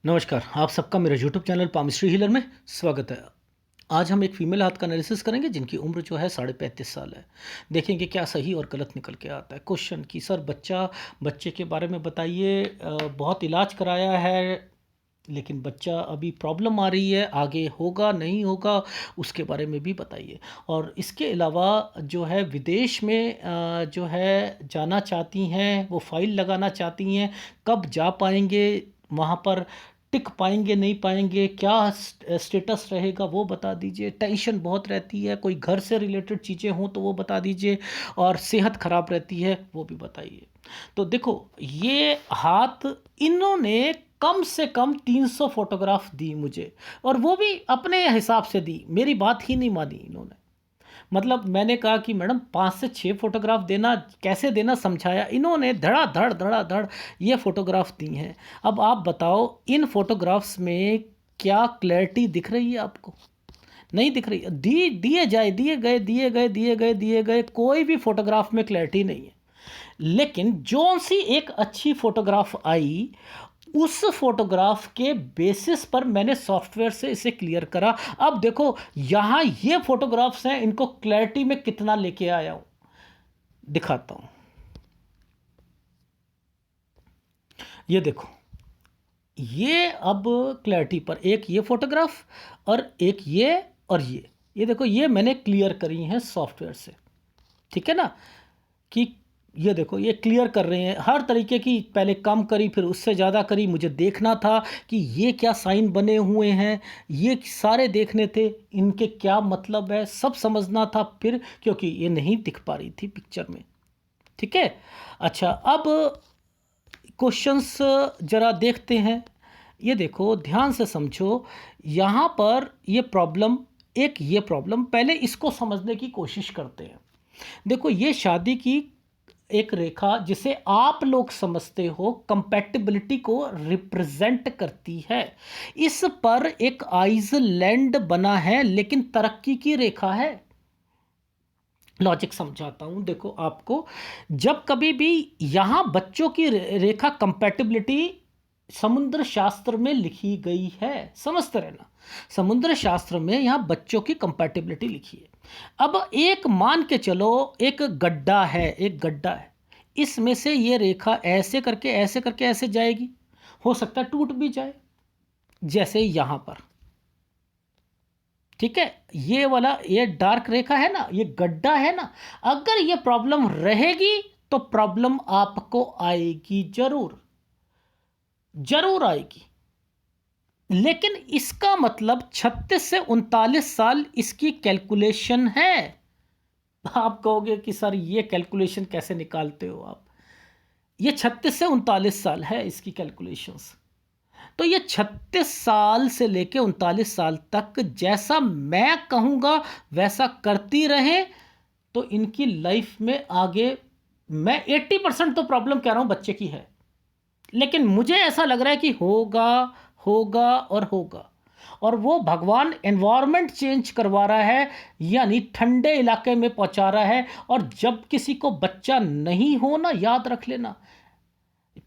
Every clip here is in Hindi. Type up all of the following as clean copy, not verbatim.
नमस्कार, आप सबका मेरे यूट्यूब चैनल पामिस्ट्री हीलर में स्वागत है। आज हम एक फीमेल हाथ का एनालिसिस करेंगे जिनकी उम्र जो है 35.5 साल है। देखेंगे क्या सही और गलत निकल के आता है। क्वेश्चन कि सर बच्चे के बारे में बताइए, बहुत इलाज कराया है लेकिन बच्चा अभी प्रॉब्लम आ रही है, आगे होगा नहीं होगा उसके बारे में भी बताइए। और इसके अलावा जो है विदेश में जो है जाना चाहती हैं, वो फाइल लगाना चाहती हैं, कब जा पाएंगे वहाँ पर, टिक पाएंगे नहीं पाएंगे, क्या स्टेटस रहेगा वो बता दीजिए। टेंशन बहुत रहती है, कोई घर से रिलेटेड चीज़ें हों तो वो बता दीजिए, और सेहत ख़राब रहती है वो भी बताइए। तो देखो, ये हाथ इन्होंने कम से कम 300 फोटोग्राफ दी मुझे, और वो भी अपने हिसाब से दी, मेरी बात ही नहीं मानी इन्होंने। मतलब मैंने कहा कि मैडम 5 से 6 फोटोग्राफ देना, कैसे देना समझाया, इन्होंने धड़ा धड़ ये फ़ोटोग्राफ दी हैं। अब आप बताओ इन फोटोग्राफ्स में क्या क्लैरिटी दिख रही है आपको? नहीं दिख रही। दिए जाए, दिए गए, कोई भी फोटोग्राफ में क्लैरिटी नहीं है। लेकिन जो सी एक अच्छी फोटोग्राफ आई, उस फोटोग्राफ के बेसिस पर मैंने सॉफ्टवेयर से इसे क्लियर करा। अब देखो यहां ये फोटोग्राफ्स हैं, इनको क्लैरिटी में कितना लेके आया हूं, दिखाता हूं। ये देखो, ये अब क्लैरिटी पर एक ये फोटोग्राफ और एक ये, और ये देखो, ये मैंने क्लियर करी हैं सॉफ्टवेयर से, ठीक है ना। कि ये देखो, ये क्लियर कर रहे हैं हर तरीके की, पहले कम करी फिर उससे ज़्यादा करी। मुझे देखना था कि ये क्या साइन बने हुए हैं, ये सारे देखने थे, इनके क्या मतलब है, सब समझना था फिर, क्योंकि ये नहीं दिख पा रही थी पिक्चर में, ठीक है। अच्छा, अब क्वेश्चंस ज़रा देखते हैं। ये देखो, ध्यान से समझो, यहाँ पर ये प्रॉब्लम, एक ये प्रॉब्लम, पहले इसको समझने की कोशिश करते हैं। देखो, ये शादी की एक रेखा जिसे आप लोग समझते हो कंपैटिबिलिटी को रिप्रेजेंट करती है। इस पर एक आइसलैंड बना है, लेकिन तरक्की की रेखा है। लॉजिक समझाता हूं, देखो आपको, जब कभी भी यहां बच्चों की रेखा कंपैटिबिलिटी समुद्र शास्त्र में लिखी गई है, समझते रहना, समुद्र शास्त्र में यहां बच्चों की कंपैटिबिलिटी लिखी है। अब एक मान के चलो, एक गड्ढा है, एक गड्ढा है, इसमें से ये रेखा ऐसे करके ऐसे करके ऐसे जाएगी, हो सकता है टूट भी जाए, जैसे यहां पर, ठीक है। ये वाला, ये डार्क रेखा है ना, ये गड्ढा है ना, अगर ये प्रॉब्लम रहेगी तो प्रॉब्लम आपको आएगी, जरूर जरूर आएगी। लेकिन इसका मतलब 36 से 39 साल इसकी कैलकुलेशन है। आप कहोगे कि सर ये कैलकुलेशन कैसे निकालते हो आप? ये 36 से 39 साल है इसकी कैलकुलेशंस। तो ये 36 साल से लेके 39 साल तक जैसा मैं कहूँगा वैसा करती रहे, तो इनकी लाइफ में आगे, मैं 80% तो प्रॉब्लम कह रहा हूँ बच्चे की है, लेकिन मुझे ऐसा लग रहा है कि होगा, होगा और होगा। और वो भगवान एनवायरनमेंट चेंज करवा रहा है, यानी ठंडे इलाके में पहुंचा रहा है। और जब किसी को बच्चा नहीं हो ना, याद रख लेना,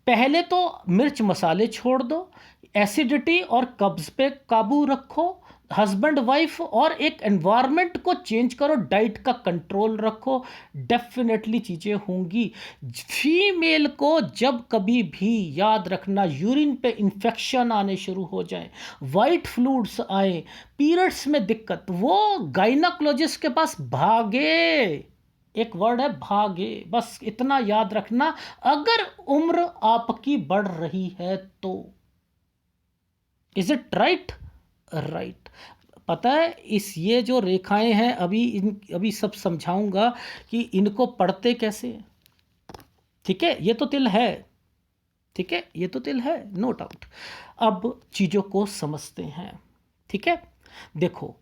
पहले तो मिर्च मसाले छोड़ दो, एसिडिटी और कब्ज पे काबू रखो, हस्बैंड वाइफ और एक एनवायरनमेंट को चेंज करो, डाइट का कंट्रोल रखो, डेफिनेटली चीज़ें होंगी। फीमेल को जब कभी भी, याद रखना, यूरिन पे इन्फेक्शन आने शुरू हो जाए, वाइट फ्लूइड्स आए, पीरियड्स में दिक्कत, वो गायनाकोलॉजिस्ट के पास भागे। एक वर्ड है भागे, बस इतना याद रखना। अगर उम्र आपकी बढ़ रही है तो, इज इट राइट? राइट। पता है, इस ये जो रेखाएं हैं, अभी सब समझाऊंगा कि इनको पढ़ते कैसे हैं, ठीक है। ये तो तिल है, ठीक है, ये तो तिल है, नो डाउट। अब चीज़ों को समझते हैं, ठीक है। देखो,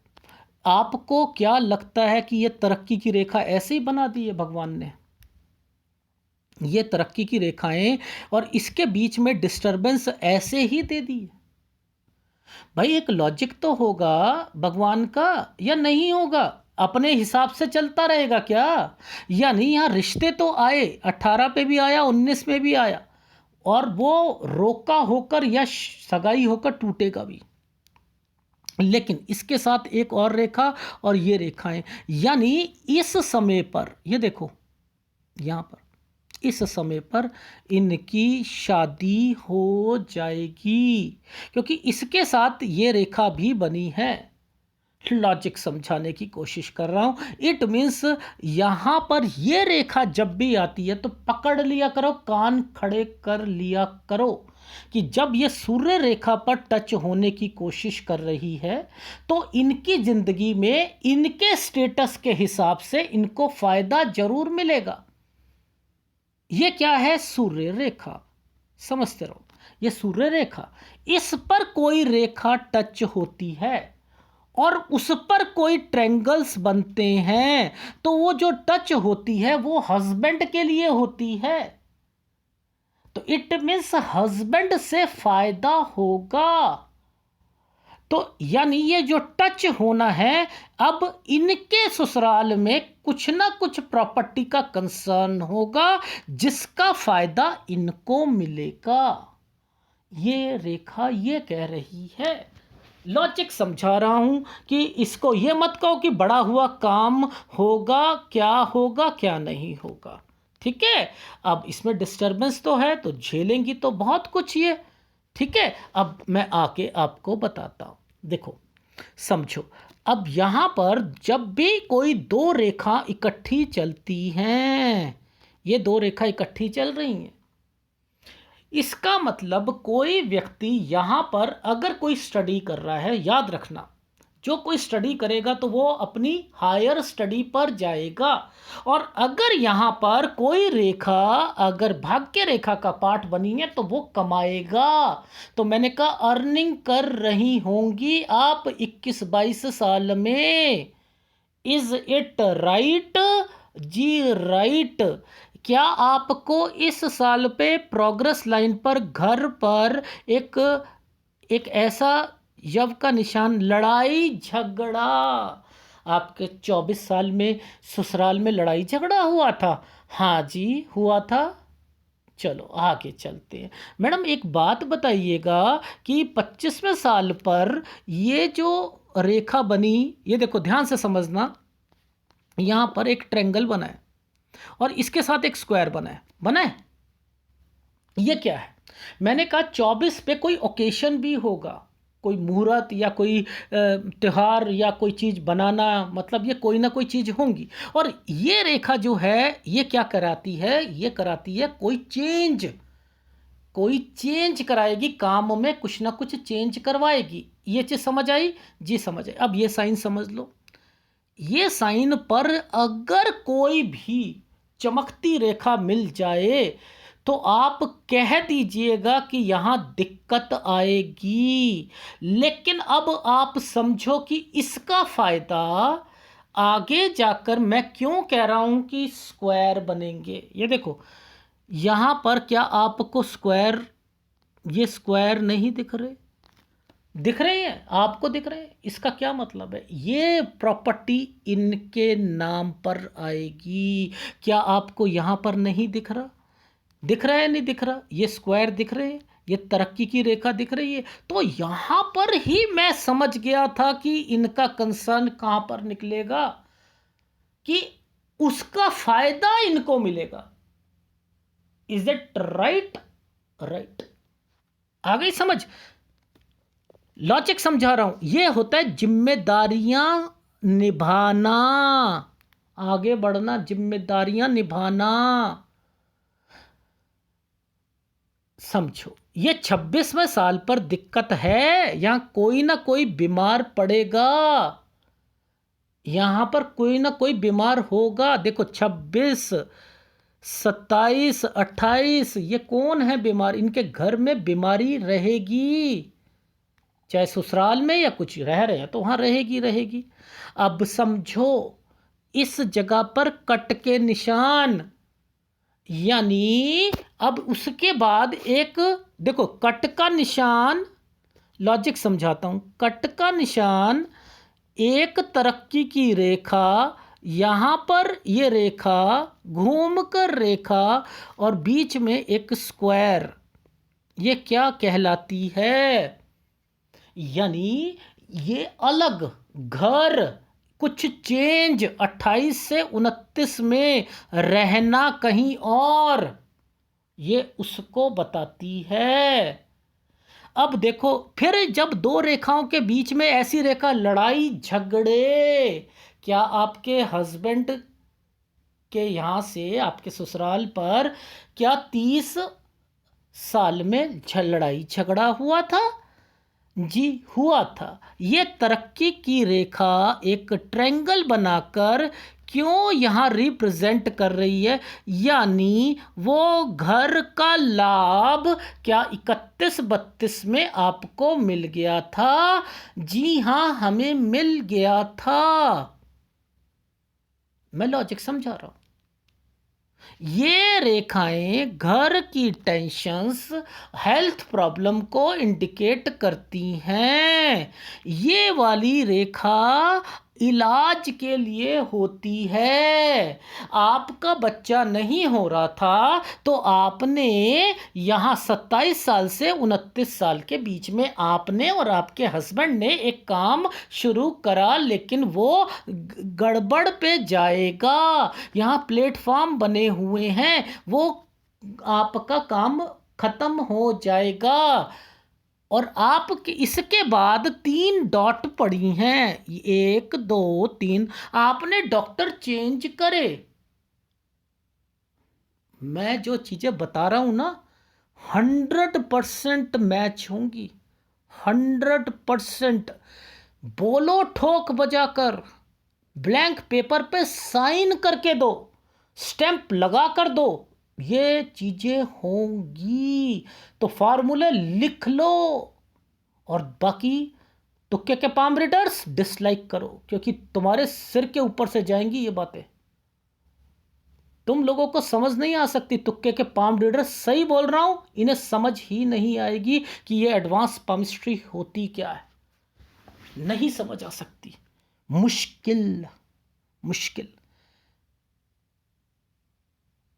आपको क्या लगता है कि ये तरक्की की रेखा ऐसे ही बना दी है भगवान ने? ये तरक्की की रेखाएं और इसके बीच में डिस्टरबेंस ऐसे ही दे दी है? भाई एक लॉजिक तो होगा भगवान का, या नहीं होगा? अपने हिसाब से चलता रहेगा क्या? या नहीं, यहाँ रिश्ते तो आए, 18 पे भी आया, 19 में भी आया, और वो रोका होकर या सगाई होकर टूटेगा भी। लेकिन इसके साथ एक और रेखा और ये रेखाएं, यानी इस समय पर ये देखो यहां पर, इस समय पर इनकी शादी हो जाएगी, क्योंकि इसके साथ ये रेखा भी बनी है। लॉजिक समझाने की कोशिश कर रहा हूं। इट मीन्स यहां पर ये रेखा जब भी आती है तो पकड़ लिया करो, कान खड़े कर लिया करो कि जब ये सूर्य रेखा पर टच होने की कोशिश कर रही है तो इनकी जिंदगी में इनके स्टेटस के हिसाब से इनको फायदा जरूर मिलेगा। ये क्या है? सूर्य रेखा। समझते रहो, ये सूर्य रेखा, इस पर कोई रेखा टच होती है और उस पर कोई ट्रायंगल्स बनते हैं तो वो जो टच होती है वो हस्बैंड के लिए होती है, तो इट मीन्स हस्बैंड से फायदा होगा। तो यानी ये जो टच होना है, अब इनके ससुराल में कुछ ना कुछ प्रॉपर्टी का कंसर्न होगा जिसका फायदा इनको मिलेगा। ये रेखा ये कह रही है। लॉजिक समझा रहा हूं कि इसको ये मत कहो कि बड़ा हुआ काम होगा, क्या नहीं होगा। ठीक है, अब इसमें डिस्टरबेंस तो है तो झेलेंगी तो बहुत कुछ ये। ठीक है, अब मैं आके आपको बताता हूं। देखो समझो, अब यहां पर जब भी कोई दो रेखा इकट्ठी चलती हैं, ये दो रेखा इकट्ठी चल रही हैं, इसका मतलब कोई व्यक्ति यहां पर अगर कोई स्टडी कर रहा है, याद रखना जो कोई स्टडी करेगा तो वो अपनी हायर स्टडी पर जाएगा, और अगर यहाँ पर कोई रेखा अगर भाग्य रेखा का पार्ट बनी है तो वो कमाएगा। तो मैंने कहा अर्निंग कर रही होंगी आप 21-22 साल में। Is it right? जी राइट। क्या आपको इस साल पे प्रोग्रेस लाइन पर घर पर एक ऐसा यव का निशान, लड़ाई झगड़ा, आपके 24 साल में ससुराल में लड़ाई झगड़ा हुआ था? हाँ जी हुआ था। चलो आगे चलते हैं। मैडम एक बात बताइएगा कि 25वें साल पर ये जो रेखा बनी, ये देखो ध्यान से समझना, यहाँ पर एक ट्रायंगल बना है और इसके साथ एक स्क्वायर बना है। ये क्या है? मैंने कहा 24 पे कोई ओकेशन भी होगा, कोई मुहूर्त या कोई त्योहार या कोई चीज़ बनाना, मतलब ये कोई ना कोई चीज़ होंगी। और ये रेखा जो है ये क्या कराती है? ये कराती है कोई चेंज कराएगी, काम में कुछ ना कुछ चेंज करवाएगी। ये चीज़ समझ आई? जी समझ आई। अब ये साइन समझ लो, ये साइन पर अगर कोई भी चमकती रेखा मिल जाए तो आप कह दीजिएगा कि यहाँ दिक्कत आएगी। लेकिन अब आप समझो कि इसका फायदा आगे जाकर, मैं क्यों कह रहा हूँ कि स्क्वायर बनेंगे। ये देखो यहाँ पर क्या आपको स्क्वायर, ये स्क्वायर नहीं दिख रहे? दिख रहे हैं आपको, दिख रहे हैं। इसका क्या मतलब है? ये प्रॉपर्टी इनके नाम पर आएगी। क्या आपको यहाँ पर नहीं दिख रहा? दिख रहा है नहीं दिख रहा? ये स्क्वायर दिख रहे हैं, ये तरक्की की रेखा दिख रही है। तो यहाँ पर ही मैं समझ गया था कि इनका कंसर्न कहाँ पर निकलेगा, कि उसका फायदा इनको मिलेगा। Is it right? राइट। आ गई समझ? लॉजिक समझा रहा हूं। ये होता है जिम्मेदारियां निभाना, आगे बढ़ना, जिम्मेदारियां निभाना। समझो, ये 26वें साल पर दिक्कत है, यहां कोई ना कोई बीमार पड़ेगा, यहां पर कोई ना कोई बीमार होगा। देखो 26, 27, 28, ये कौन है बीमार? इनके घर में बीमारी रहेगी, चाहे ससुराल में या कुछ रह रहे हैं तो वहाँ रहेगी। अब समझो इस जगह पर कट के निशान, यानी अब उसके बाद एक देखो कट का निशान, लॉजिक समझाता हूँ। कट का निशान, एक तरक्की की रेखा, यहाँ पर ये रेखा घूमकर रेखा, और बीच में एक स्क्वायर। ये क्या कहलाती है? यानी ये अलग घर, कुछ चेंज 28 से 29 में रहना कहीं और, ये उसको बताती है। अब देखो फिर जब दो रेखाओं के बीच में ऐसी रेखा, लड़ाई झगड़े, क्या आपके हस्बैंड के यहाँ से आपके ससुराल पर क्या 30 साल में लड़ाई झगड़ा हुआ था? जी हुआ था। ये तरक्की की रेखा एक ट्रायंगल बनाकर क्यों यहाँ रिप्रेजेंट कर रही है? यानी वो घर का लाभ क्या 31-32 में आपको मिल गया था? जी हाँ, हमें मिल गया था। मैं लॉजिक समझा रहा हूं। ये रेखाएं घर की टेंशन्स, हेल्थ प्रॉब्लम को इंडिकेट करती हैं। ये वाली रेखा इलाज के लिए होती है। आपका बच्चा नहीं हो रहा था तो आपने यहाँ 27 साल से 29 साल के बीच में आपने और आपके हस्बैंड ने एक काम शुरू करा, लेकिन वो गड़बड़ पे जाएगा। यहाँ प्लेटफॉर्म बने हुए हैं, वो आपका काम खत्म हो जाएगा। और आप इसके बाद 3 डॉट पड़ी हैं, 1 2 3, आपने डॉक्टर चेंज करे। मैं जो चीजें बता रहा हूं ना 100% मैच होंगी, 100%। बोलो ठोक बजाकर, ब्लैंक पेपर पे साइन करके दो, स्टैंप लगा कर दो, ये चीजें होंगी। तो फार्मूले लिख लो। और बाकी तुक्के के पाम रीडर्स डिसलाइक करो, क्योंकि तुम्हारे सिर के ऊपर से जाएंगी ये बातें। तुम लोगों को समझ नहीं आ सकती। तुक्के के पाम रीडर्स, सही बोल रहा हूं, इन्हें समझ ही नहीं आएगी कि ये एडवांस पामिस्ट्री होती क्या है। नहीं समझ आ सकती। मुश्किल, मुश्किल,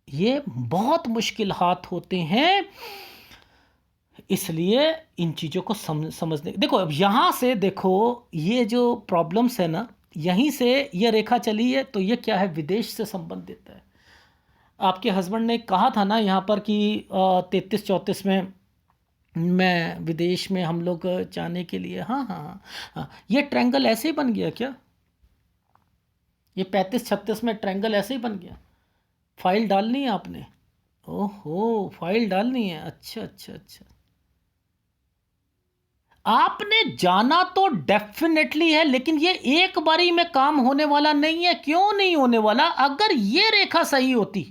ये बहुत मुश्किल हाथ होते हैं। इसलिए इन चीज़ों को समझने, देखो अब यहाँ से देखो, ये जो प्रॉब्लम्स है ना, यहीं से ये रेखा चली है, तो ये क्या है? विदेश से संबंधित है। आपके हस्बैंड ने कहा था ना यहाँ पर कि 33-34 में मैं विदेश में हम लोग जाने के लिए। हाँ हाँ हाँ हाँ, ये ट्रायंगल ऐसे ही बन गया क्या? ये 35-36 में ट्रायंगल ऐसे ही बन गया? फाइल डालनी है आपने? ओहो, फाइल डालनी है। अच्छा अच्छा अच्छा, आपने जाना तो डेफिनेटली है, लेकिन ये एक बारी में काम होने वाला नहीं है। क्यों नहीं होने वाला? अगर ये रेखा सही होती,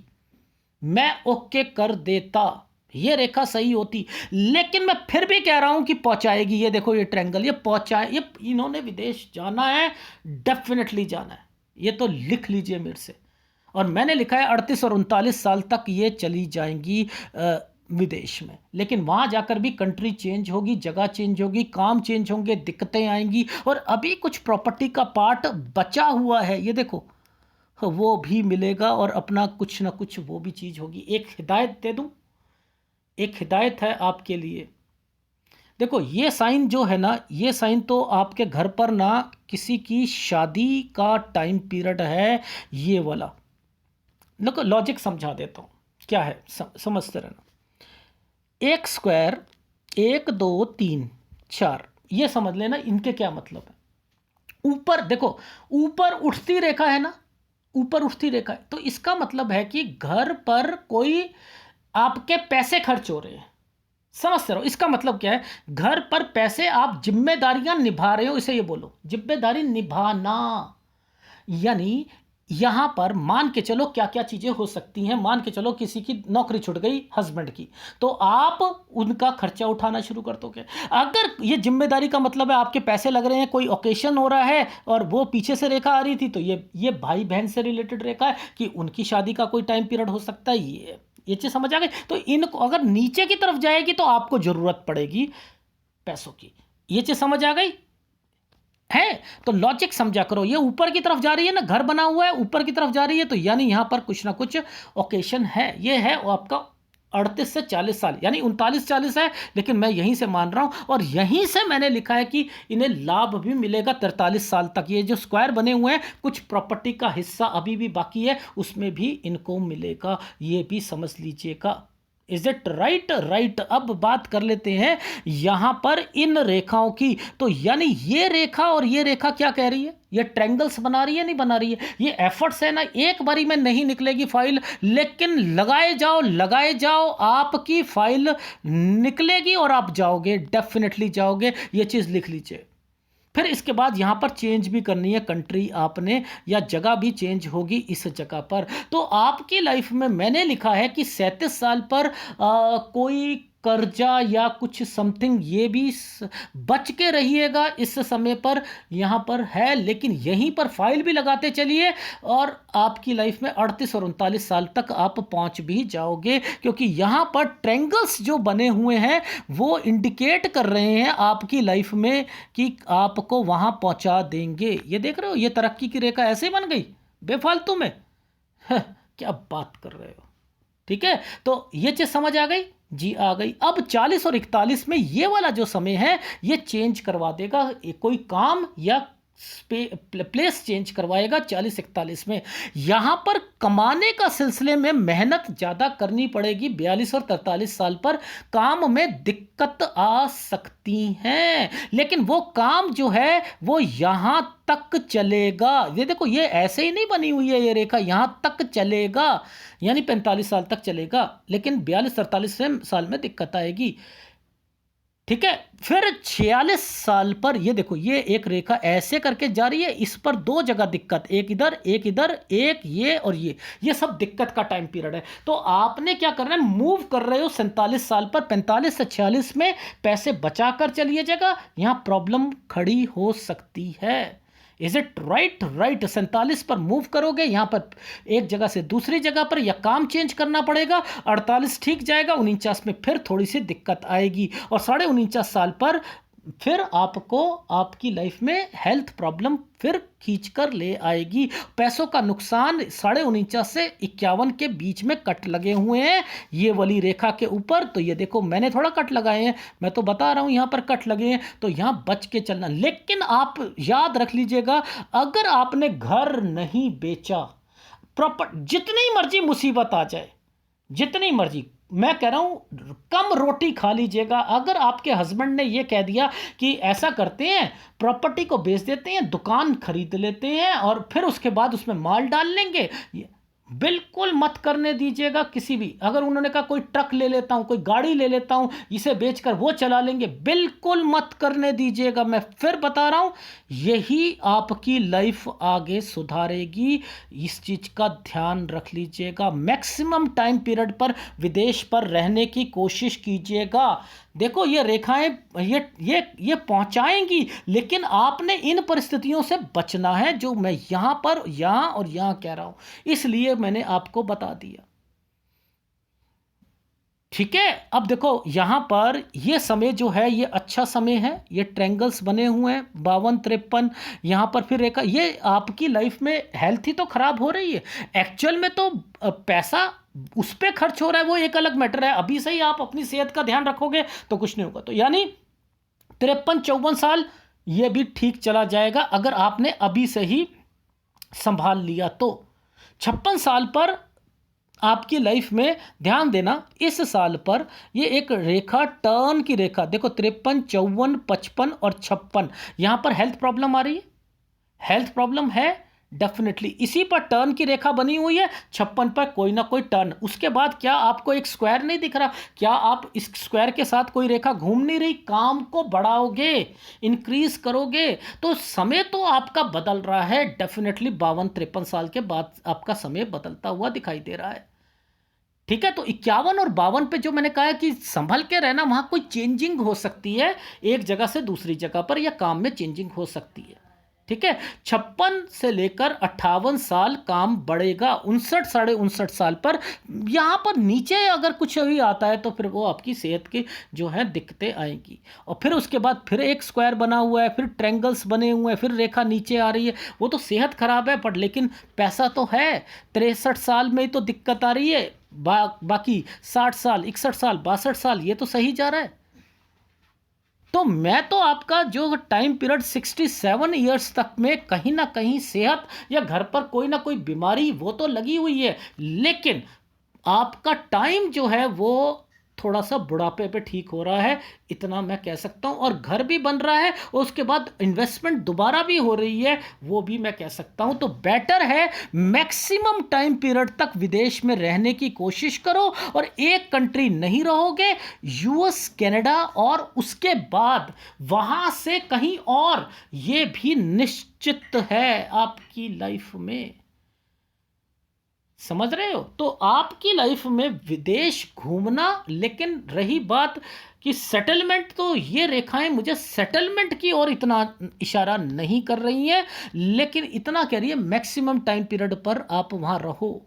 मैं ओके कर देता, ये रेखा सही होती। लेकिन मैं फिर भी कह रहा हूं कि पहुंचाएगी। ये देखो, ये ट्रायंगल, ये पहुंचाए, ये इन्होंने विदेश जाना है, डेफिनेटली जाना है। ये तो लिख लीजिए मेरे से। और मैंने लिखा है 38 और 39 साल तक ये चली जाएंगी विदेश में। लेकिन वहाँ जाकर भी कंट्री चेंज होगी, जगह चेंज होगी, काम चेंज होंगे, दिक्कतें आएंगी। और अभी कुछ प्रॉपर्टी का पार्ट बचा हुआ है, ये देखो, वो भी मिलेगा। और अपना कुछ ना कुछ वो भी चीज़ होगी। एक हिदायत दे दूँ, एक हिदायत है आपके लिए। देखो ये साइन जो है ना, ये साइन तो आपके घर पर ना किसी की शादी का टाइम पीरियड है, ये वाला। देखो लॉजिक समझा देता हूँ क्या है, समझते रहना। 1 स्क्वायर, 1 2 3 4, ये समझ लेना इनके क्या मतलब है। ऊपर देखो, ऊपर उठती रेखा है ना, ऊपर उठती रेखा है, तो इसका मतलब है कि घर पर कोई आपके पैसे खर्च हो रहे हैं। समझते रहो, इसका मतलब क्या है? घर पर पैसे, आप जिम्मेदारियां निभा रहे हो, इसे ये बोलो जिम्मेदारी निभाना। यानी यहां पर मान के चलो क्या क्या चीजें हो सकती हैं। मान के चलो किसी की नौकरी छूट गई, हस्बैंड की, तो आप उनका खर्चा उठाना शुरू कर दोगे। अगर ये जिम्मेदारी का मतलब है आपके पैसे लग रहे हैं, कोई ओकेशन हो रहा है और वो पीछे से रेखा आ रही थी, तो ये भाई बहन से रिलेटेड रेखा है कि उनकी शादी का कोई टाइम पीरियड हो सकता है। ये चीज समझ आ गई? तो इनको अगर नीचे की तरफ जाएगी तो आपको जरूरत पड़ेगी पैसों की। ये चीज समझ आ गई है? तो लॉजिक समझा करो। ये ऊपर की तरफ जा रही है ना, घर बना हुआ है, ऊपर की तरफ जा रही है, तो यानी यहां पर कुछ ना कुछ ओकेशन है। ये है वो आपका 38 से 40 साल, यानी 39-40 है, लेकिन मैं यहीं से मान रहा हूं और यहीं से मैंने लिखा है कि इन्हें लाभ भी मिलेगा 43 साल तक। ये जो स्क्वायर बने हुए हैं, कुछ प्रॉपर्टी का हिस्सा अभी भी बाकी है, उसमें भी इनको मिलेगा, ये भी समझ लीजिएगा। Is it right? राइट। अब बात कर लेते हैं यहां पर इन रेखाओं की। तो यानी ये रेखा और ये रेखा क्या कह रही है? ये ट्रायंगल्स बना रही है, नहीं बना रही है? ये एफर्ट्स है ना, एक बारी में नहीं निकलेगी फाइल, लेकिन लगाए जाओ लगाए जाओ, आपकी फाइल निकलेगी और आप जाओगे, डेफिनेटली जाओगे, ये चीज लिख लीजिए। फिर इसके बाद यहाँ पर चेंज भी करनी है कंट्री आपने, या जगह भी चेंज होगी इस जगह पर। तो आपकी लाइफ में मैंने लिखा है कि 37 साल पर कोई कर्जा या कुछ समथिंग, ये भी बच के रहिएगा इस समय पर, यहाँ पर है। लेकिन यहीं पर फाइल भी लगाते चलिए और आपकी लाइफ में 38 और 39 साल तक आप पहुँच भी जाओगे, क्योंकि यहाँ पर ट्रायंगल्स जो बने हुए हैं वो इंडिकेट कर रहे हैं आपकी लाइफ में कि आपको वहाँ पहुँचा देंगे। ये देख रहे हो, ये तरक्की की रेखा ऐसे ही बन गई बेफालतू में। क्या बात कर रहे हो? ठीक है, तो ये चीज समझ आ गई जी, आ गई। अब 40 और 41 में ये वाला जो समय है ये चेंज करवा देगा, कोई काम या प्लेस चेंज करवाएगा 40-41 में। यहां पर कमाने का सिलसिले में मेहनत ज्यादा करनी पड़ेगी 42 और 43 साल पर, काम में दिक्कत आ सकती है, लेकिन वो काम जो है वो यहां तक चलेगा। ये देखो, ये ऐसे ही नहीं बनी हुई है ये रेखा, यहां तक चलेगा, यानी 45 साल तक चलेगा, लेकिन 42-43 साल में दिक्कत आएगी। ठीक है, फिर 46 साल पर ये देखो, ये एक रेखा ऐसे करके जा रही है, इस पर दो जगह दिक्कत, एक इधर एक इधर, एक ये और ये सब दिक्कत का टाइम पीरियड है। तो आपने क्या करना है, मूव कर रहे हो 47 साल पर, 45 से 46 में पैसे बचा कर चलिए जगह, यहां प्रॉब्लम खड़ी हो सकती है। Is it right? राइट। 47 पर मूव करोगे, यहां पर एक जगह से दूसरी जगह पर, या काम चेंज करना पड़ेगा। 48 ठीक जाएगा, 49 में फिर थोड़ी सी दिक्कत आएगी, और 49.5 साल पर फिर आपको आपकी लाइफ में हेल्थ प्रॉब्लम फिर खींच कर ले आएगी। पैसों का नुकसान 49.5 से 51 के बीच में कट लगे हुए हैं ये वाली रेखा के ऊपर। तो ये देखो, मैंने थोड़ा कट लगाए हैं, मैं तो बता रहा हूं यहां पर कट लगे हैं, तो यहां बच के चलना। लेकिन आप याद रख लीजिएगा, अगर आपने घर नहीं बेचा, प्रॉपर, जितनी मर्जी मुसीबत आ जाए, जितनी मर्जी, मैं कह रहा हूं कम रोटी खा लीजिएगा। अगर आपके हस्बैंड ने यह कह दिया कि ऐसा करते हैं, प्रॉपर्टी को बेच देते हैं, दुकान खरीद लेते हैं और फिर उसके बाद उसमें माल डाल लेंगे, बिल्कुल मत करने दीजिएगा किसी भी। अगर उन्होंने कहा कोई ट्रक ले लेता हूं, कोई गाड़ी ले लेता हूं, इसे बेचकर वो चला लेंगे, बिल्कुल मत करने दीजिएगा। मैं फिर बता रहा हूं, यही आपकी लाइफ आगे सुधारेगी, इस चीज का ध्यान रख लीजिएगा। मैक्सिमम टाइम पीरियड पर विदेश पर रहने की कोशिश कीजिएगा। देखो, ये रेखाएं ये पहुंचाएंगी, लेकिन आपने इन परिस्थितियों से बचना है जो मैं यहां पर, यहां और यहां कह रहा हूं, इसलिए मैंने आपको बता दिया। ठीक है, अब देखो यहां पर ये समय जो है ये अच्छा समय है, ये ट्रायंगल्स बने हुए हैं 52-53, यहां पर फिर रेखा। ये आपकी लाइफ में हेल्थ ही तो खराब हो रही है, एक्चुअल में तो पैसा उस पर खर्च हो रहा है, वो एक अलग मैटर है। अभी से ही आप अपनी सेहत का ध्यान रखोगे तो कुछ नहीं होगा। तो यानी 53-54 साल ये भी ठीक चला जाएगा अगर आपने अभी से ही संभाल लिया तो। 56 साल पर आपकी लाइफ में ध्यान देना, इस साल पर ये एक रेखा, टर्न की रेखा देखो, 53, 54, 55 और 56, यहां पर हेल्थ प्रॉब्लम आ रही है, हेल्थ प्रॉब्लम है डेफिनेटली। इसी पर टर्न की रेखा बनी हुई है, 56 पर कोई ना कोई टर्न। उसके बाद क्या आपको एक स्क्वायर नहीं दिख रहा? क्या आप इस स्क्वायर के साथ कोई रेखा घूम नहीं रही? काम को बढ़ाओगे, इंक्रीज करोगे, तो समय तो आपका बदल रहा है डेफिनेटली। 52-53 साल के बाद आपका समय बदलता हुआ दिखाई दे रहा है। ठीक है, तो 51 और 52 पे जो मैंने कहा कि संभल के रहना, वहां कोई चेंजिंग हो सकती है एक जगह से दूसरी जगह पर, या काम में चेंजिंग हो सकती है। ठीक है, 56 से लेकर 58 साल काम बढ़ेगा, 59, 59.5 साल पर यहां पर नीचे अगर कुछ भी आता है तो फिर वो आपकी सेहत की जो है दिक्कतें आएंगी। और फिर उसके बाद फिर एक स्क्वायर बना हुआ है, फिर ट्रायंगल्स बने हुए हैं, फिर रेखा नीचे आ रही है। वो तो सेहत खराब है पर लेकिन पैसा तो है। 63 साल में ही तो दिक्कत आ रही है, बाकी 60 साल, 61 साल, 62 साल, ये तो सही जा रहा है। तो मैं तो आपका जो टाइम पीरियड 67 ईयर्स तक में कहीं ना कहीं सेहत या घर पर कोई ना कोई बीमारी वो तो लगी हुई है, लेकिन आपका टाइम जो है वो थोड़ा सा बुढ़ापे पे ठीक हो रहा है, इतना मैं कह सकता हूं। और घर भी बन रहा है और उसके बाद इन्वेस्टमेंट दोबारा भी हो रही है, वो भी मैं कह सकता हूं। तो बेटर है मैक्सिमम टाइम पीरियड तक विदेश में रहने की कोशिश करो, और एक कंट्री नहीं रहोगे, यूएस, कनाडा, और उसके बाद वहां से कहीं और, ये भी निश्चित है आपकी लाइफ में। समझ रहे हो? तो आपकी लाइफ में विदेश घूमना, लेकिन रही बात कि सेटलमेंट, तो ये रेखाएं मुझे सेटलमेंट की ओर इतना इशारा नहीं कर रही हैं, लेकिन इतना कह रही है मैक्सिमम टाइम पीरियड पर आप वहां रहो।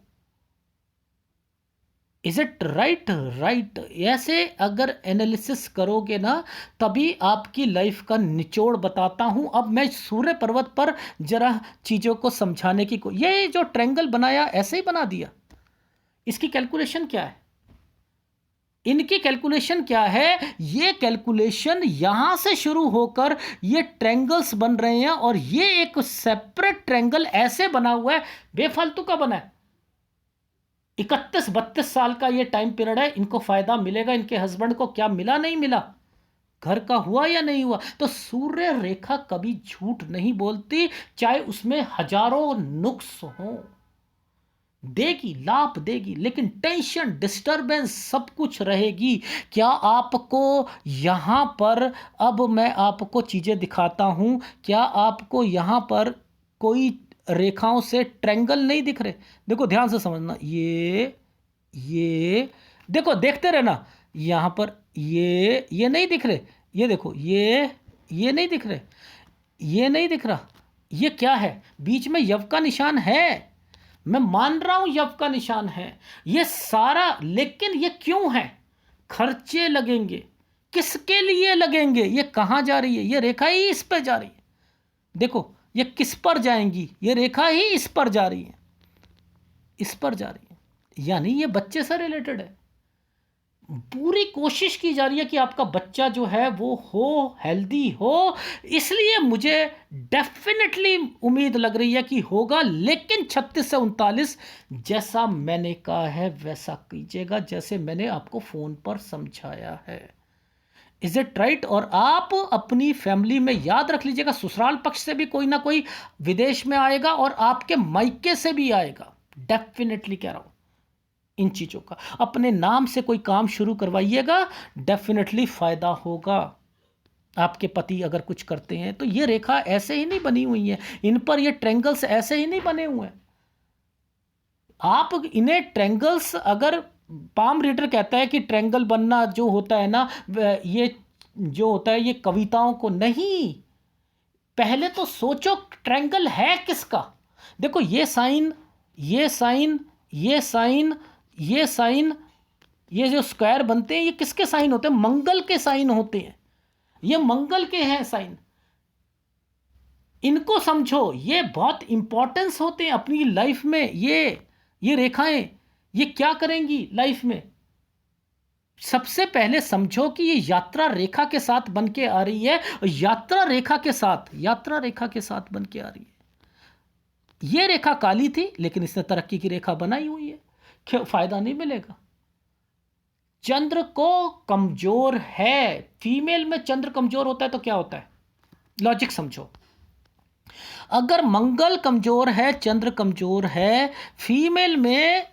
Is it right? राइट। ऐसे अगर एनालिसिस करोगे ना, तभी आपकी लाइफ का निचोड़ बताता हूं। अब मैं सूर्य पर्वत पर जरा चीजों को समझाने की ये जो ट्रायंगल बनाया ऐसे ही बना दिया, इसकी कैलकुलेशन क्या है? इनकी कैलकुलेशन क्या है? ये कैलकुलेशन यहां से शुरू होकर ये ट्रायंगल्स बन रहे हैं, और ये एक सेपरेट ट्रायंगल ऐसे बना हुआ है, बेफालतू का बना है। 31-32 साल का ये टाइम पीरियड है, इनको फायदा मिलेगा। इनके हस्बैंड को क्या मिला, नहीं मिला, घर का हुआ या नहीं हुआ? तो सूर्य रेखा कभी झूठ नहीं बोलती, चाहे उसमें हजारों नुक्स हो, देगी, लाभ देगी, लेकिन टेंशन, डिस्टरबेंस सब कुछ रहेगी। क्या आपको यहां पर, अब मैं आपको चीजें दिखाता हूं, क्या आपको यहां पर कोई रेखाओं से ट्रायंगल नहीं दिख रहे? देखो ध्यान से समझना, ये देखो, देखते रहना, यहां पर ये नहीं दिख रहे, ये देखो, ये नहीं दिख रहे, ये नहीं दिख रहा। ये क्या है? बीच में यव का निशान है, मैं मान रहा हूं यव का निशान है, ये सारा, लेकिन ये क्यों है? खर्चे लगेंगे, किसके लिए लगेंगे? ये कहां जा रही है? ये रेखा ही इस पे जा रही है, देखो ये किस पर जाएंगी? ये रेखा ही इस पर जा रही है, इस पर जा रही है, यानी ये बच्चे से रिलेटेड है। पूरी कोशिश की जा रही है कि आपका बच्चा जो है वो हो, हेल्दी हो, इसलिए मुझे डेफिनेटली उम्मीद लग रही है कि होगा। लेकिन 36 से 39 जैसा मैंने कहा है वैसा कीजिएगा, जैसे मैंने आपको फोन पर समझाया है। Is it right? और आप अपनी फैमिली में याद रख लीजिएगा, ससुराल पक्ष से भी कोई ना कोई विदेश में आएगा, और आपके मायके से भी आएगा, डेफिनेटली कह रहा हूं। इन चीज़ों का अपने नाम से कोई काम शुरू करवाइएगा, डेफिनेटली फ़ायदा होगा। आपके पति अगर कुछ करते हैं तो ये रेखा ऐसे ही नहीं बनी हुई है, इन पर ये ट्रायंगल्स ऐसे ही नहीं बने हुए हैं। आप इन्हें ट्रायंगल्स, अगर पाम रीडर कहता है कि ट्रायंगल बनना जो होता है ना, ये जो होता है ये कविताओं को नहीं, पहले तो सोचो ट्रायंगल है किसका। देखो ये साइन, ये साइन, ये साइन, ये साइन, ये जो स्क्वायर बनते हैं ये किसके साइन होते हैं? मंगल के साइन होते हैं, ये मंगल के हैं साइन। इनको समझो, ये बहुत इंपॉर्टेंस होते हैं अपनी लाइफ में। ये रेखाएं ये क्या करेंगी लाइफ में? सबसे पहले समझो कि ये यात्रा रेखा के साथ बन के आ रही है, और यात्रा रेखा के साथ बन के आ रही है। ये रेखा काली थी, लेकिन इसने तरक्की की रेखा बनाई हुई है, क्यों? फायदा नहीं मिलेगा। चंद्र को कमजोर है, फीमेल में चंद्र कमजोर होता है तो क्या होता है? लॉजिक समझो, अगर मंगल कमजोर है, चंद्र कमजोर है, फीमेल में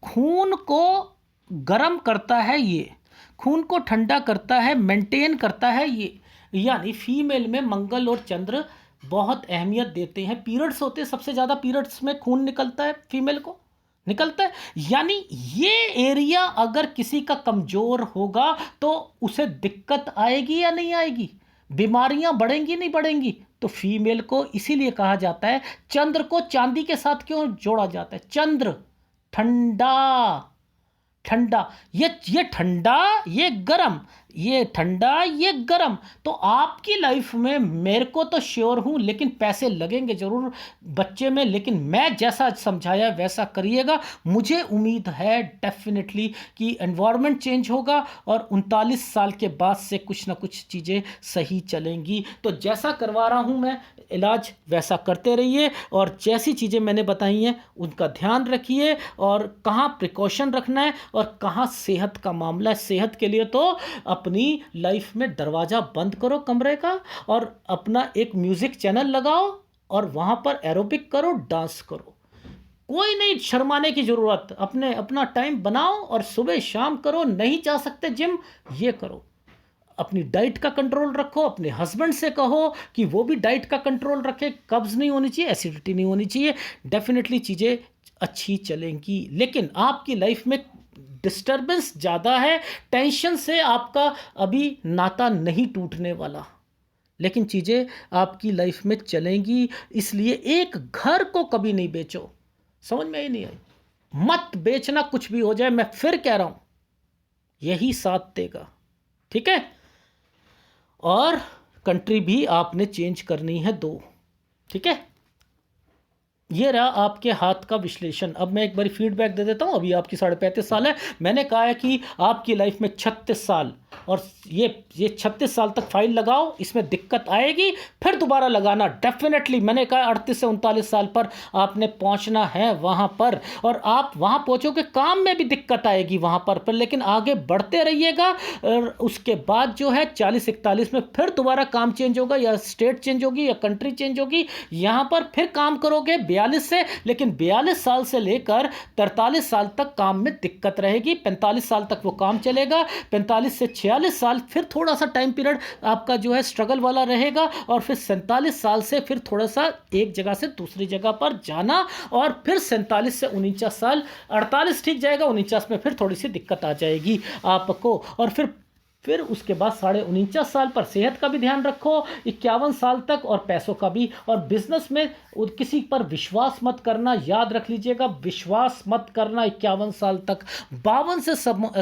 खून को गर्म करता है, ये खून को ठंडा करता है, मेंटेन करता है ये, यानी फीमेल में मंगल और चंद्र बहुत अहमियत देते हैं। पीरियड्स होते हैं, सबसे ज़्यादा पीरियड्स में खून निकलता है, फीमेल को निकलता है, यानी ये एरिया अगर किसी का कमजोर होगा तो उसे दिक्कत आएगी या नहीं आएगी? बीमारियां बढ़ेंगी नहीं बढ़ेंगी? तो फीमेल को इसीलिए कहा जाता है, चंद्र को चांदी के साथ क्यों जोड़ा जाता है? चंद्र ठंडा, ठंडा, ये ठंडा, ये गर्म, ये ठंडा, ये गर्म। तो आपकी लाइफ में मेरे को तो श्योर हूँ, लेकिन पैसे लगेंगे ज़रूर बच्चे में, लेकिन मैं जैसा समझाया वैसा करिएगा। मुझे उम्मीद है डेफिनेटली कि एनवायरनमेंट चेंज होगा और 39 साल के बाद से कुछ ना कुछ चीज़ें सही चलेंगी। तो जैसा करवा रहा हूँ मैं इलाज, वैसा करते रहिए, और जैसी चीज़ें मैंने बताई हैं उनका ध्यान रखिए, और कहाँ प्रिकॉशन रखना है और कहाँ सेहत का मामला है। सेहत के लिए तो अपनी लाइफ में दरवाज़ा बंद करो कमरे का, और अपना एक म्यूज़िक चैनल लगाओ और वहाँ पर एरोबिक करो, डांस करो। कोई नहीं शर्माने की ज़रूरत, अपना टाइम बनाओ और सुबह शाम करो। नहीं जा सकते जिम, ये करो। अपनी डाइट का कंट्रोल रखो, अपने हस्बैंड से कहो कि वो भी डाइट का कंट्रोल रखे, कब्ज़ नहीं होनी चाहिए, एसिडिटी नहीं होनी चाहिए। डेफिनेटली चीज़ें अच्छी चलेंगी। लेकिन आपकी लाइफ में डिस्टर्बेंस ज़्यादा है, टेंशन से आपका अभी नाता नहीं टूटने वाला, लेकिन चीज़ें आपकी लाइफ में चलेंगी। इसलिए एक घर को कभी नहीं बेचो। समझ में ही नहीं आई? मत बेचना, कुछ भी हो जाए। मैं फिर कह रहा हूँ, यही साथ देगा। ठीक है? और कंट्री भी आपने चेंज करनी है 2। ठीक है? ये रहा आपके हाथ का विश्लेषण। अब मैं एक बार फीडबैक दे देता हूँ। अभी आपकी 35.5 साल है। मैंने कहा है कि आपकी लाइफ में 36 साल, और ये 36 साल तक फाइल लगाओ, इसमें दिक्कत आएगी फिर दोबारा लगाना डेफिनेटली। मैंने कहा 38 से 39 साल पर आपने पहुंचना है वहाँ पर, और आप वहाँ पहुँचोगे, काम में भी दिक्कत आएगी वहाँ पर लेकिन आगे बढ़ते रहिएगा। और उसके बाद जो है 40-41 में फिर दोबारा काम चेंज होगा, या स्टेट चेंज होगी, या कंट्री चेंज होगी, यहाँ पर फिर काम करोगे 42 से। लेकिन 42 साल से लेकर 43 साल तक काम में दिक्कत रहेगी। 45 साल तक वो काम चलेगा। 45 से 46 साल फिर थोड़ा सा टाइम पीरियड आपका जो है स्ट्रगल वाला रहेगा, और फिर 47 साल से फिर थोड़ा सा एक जगह से दूसरी जगह पर जाना, और फिर 47 से 49 साल, 48 ठीक जाएगा, 49 में फिर थोड़ी सी दिक्कत आ जाएगी आपको। और फिर उसके बाद 49.5 साल पर सेहत का भी ध्यान रखो, 51 साल तक, और पैसों का भी। और बिजनेस में किसी पर विश्वास मत करना, याद रख लीजिएगा, विश्वास मत करना 51 साल तक। 52 से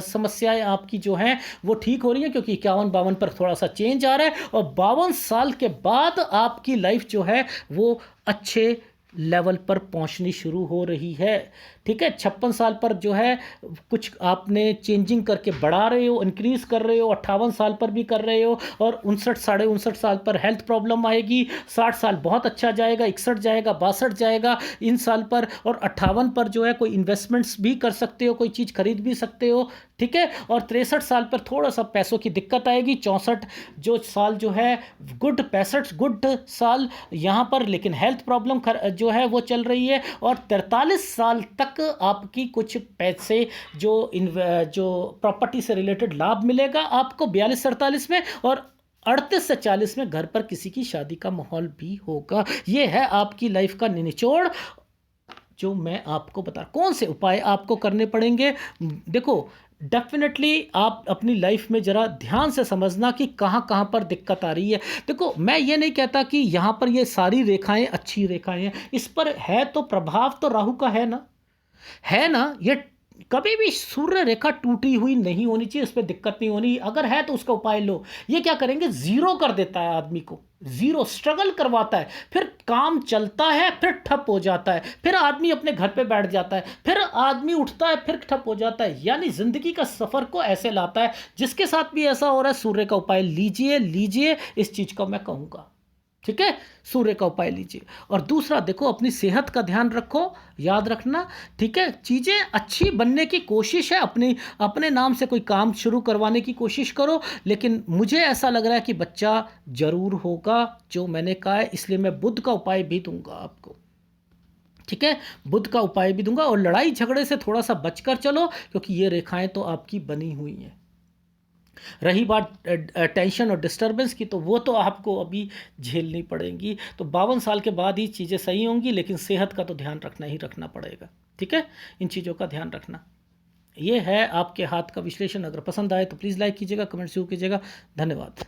समस्याएं आपकी जो हैं वो ठीक हो रही हैं, क्योंकि 51-52 पर थोड़ा सा चेंज आ रहा है, और 52 साल के बाद आपकी लाइफ जो है वो अच्छे लेवल पर पहुंचनी शुरू हो रही है। ठीक है? 56 साल पर जो है कुछ आपने चेंजिंग करके बढ़ा रहे हो, इंक्रीज कर रहे हो, 58 साल पर भी कर रहे हो, और 59-59.5 साल पर हेल्थ प्रॉब्लम आएगी। 60 साल बहुत अच्छा जाएगा, 61 जाएगा, 62 जाएगा इन साल पर, और 58 पर जो है कोई इन्वेस्टमेंट्स भी कर सकते हो, कोई चीज़ खरीद भी सकते हो। ठीक है? और 63 साल पर थोड़ा सा पैसों की दिक्कत आएगी। 64 जो साल जो है गुड, 65 गुड साल यहाँ पर, लेकिन हेल्थ प्रॉब्लम जो है वो चल रही है। और 43 साल तक आपकी कुछ पैसे जो प्रॉपर्टी से रिलेटेड लाभ मिलेगा आपको 42-48 में, और 38 से 40 में घर पर किसी की शादी का माहौल भी होगा। ये है आपकी लाइफ का निचोड़ जो मैं आपको बता। कौन से उपाय आपको करने पड़ेंगे? देखो, डेफिनेटली आप अपनी लाइफ में ज़रा ध्यान से समझना कि कहाँ कहाँ पर दिक्कत आ रही है। देखो, मैं ये नहीं कहता कि यहाँ पर ये सारी रेखाएं अच्छी रेखाएं हैं, इस पर है तो प्रभाव तो राहु का है ना। ये कभी भी सूर्य रेखा टूटी हुई नहीं होनी चाहिए, इस पर दिक्कत नहीं होनी। अगर है तो उसका उपाय लो। ये क्या करेंगे, जीरो कर देता है आदमी को, जीरो स्ट्रगल करवाता है, फिर काम चलता है, फिर ठप हो जाता है, फिर आदमी अपने घर पे बैठ जाता है, फिर आदमी उठता है, फिर ठप हो जाता है। यानी जिंदगी का सफर को ऐसे लाता है। जिसके साथ भी ऐसा हो रहा है, सूर्य का उपाय लीजिए, इस चीज को मैं कहूंगा। ठीक है? सूर्य का उपाय लीजिए। और दूसरा, देखो, अपनी सेहत का ध्यान रखो, याद रखना। ठीक है? चीज़ें अच्छी बनने की कोशिश है, अपने नाम से कोई काम शुरू करवाने की कोशिश करो। लेकिन मुझे ऐसा लग रहा है कि बच्चा जरूर होगा, जो मैंने कहा है, इसलिए मैं बुध का उपाय भी दूंगा आपको। ठीक है? बुध का उपाय भी दूंगा। और लड़ाई झगड़े से थोड़ा सा बचकर चलो, क्योंकि ये रेखाएं तो आपकी बनी हुई हैं। रही बात टेंशन और डिस्टर्बेंस की, तो वो तो आपको अभी झेलनी पड़ेंगी। तो 52 साल के बाद ही चीज़ें सही होंगी, लेकिन सेहत का तो ध्यान रखना ही रखना पड़ेगा। ठीक है? इन चीज़ों का ध्यान रखना। ये है आपके हाथ का विश्लेषण। अगर पसंद आए तो प्लीज़ लाइक कीजिएगा, कमेंट जरूर कीजिएगा। धन्यवाद।